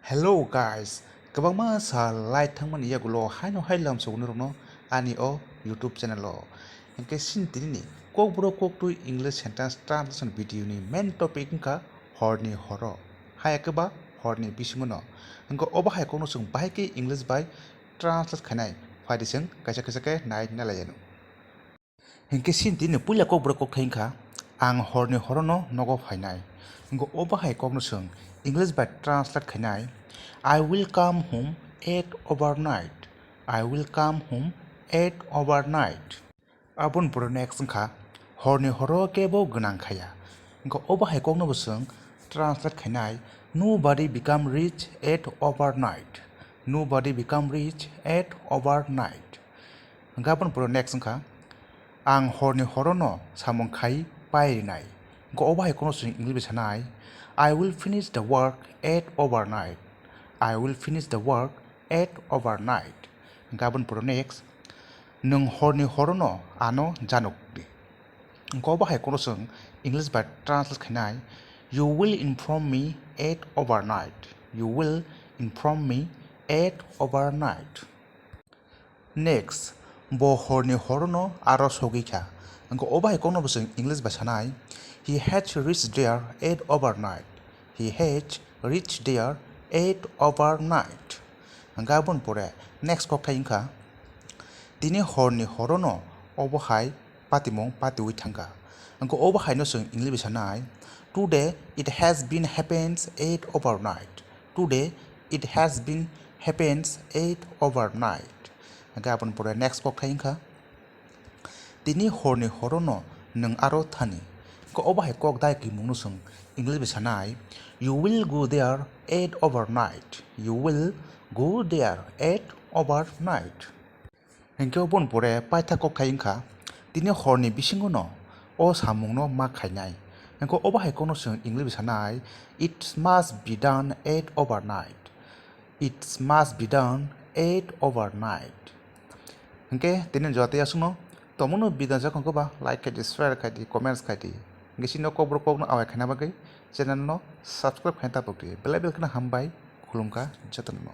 Hello guys, kabangma sa light thangman iya gulo haino hailam sogunurno ani o YouTube channel lo. Engke sintini ni kokborok koktu English sentence translation video ni main topic ka Harni Horro. Hai akeba Harni Bisingo Noh. Engko oba hai kono sung bai ke English Bai translate khanai faidi sung kaisa ke nai nalayanu. Engke sintini ni puila kokborok kokthai ka ang Harni Horro no nogo phainai. Engko oba hai kono sung English Bai translate khanai I will come home at overnight. I will come home at overnight. Abun puro next ka Harni Horro kebo gnang khaya. Engko oba hai kokno busung translate khanai nobody become rich at overnight. Nobody become rich at overnight. Engko abun puro next ka ang Harni Horro no samung khai pairinai. Engko oba hai kokno sung English sanai I will finish the work at overnight. I will finish the work at overnight. Gabon pro next. Nung Harni Horro no ano janokdi. Go ba hai kono sung English by translate khanai. You will inform me at overnight. You will inform me at overnight. Next. Bo Harni Horro no aro sogika. Go oba hai kono sung English by sanai. He had reached there at overnight. He had reached there at overnight. Gabon pore next kokthai inka dini Harni Horro no obo hai patimong patiwi thanga angko obo hai no sung English sanai today it has been happens at overnight. Today it has been happens at overnight. Gabon pore next kokthai inka dini Harni Horro no nung aro thani ko obo hai kokthai ki mungno sung English sanai you will go there at overnight. You will go there at overnight. Engke bon pore paitha kokthai ingkha tini Harni Bisingo Noh o samung no ma khainai. Engko oba hai kono sung English sanai it must be done at overnight. It must be done at overnight. Engke tini jate asuno tomono bidan jakon ko ba like khai share khai comments khai gisino kokborok no awai khana bagai channel no subscribe khai ta pokri bel kana hambai khwlwm jotono.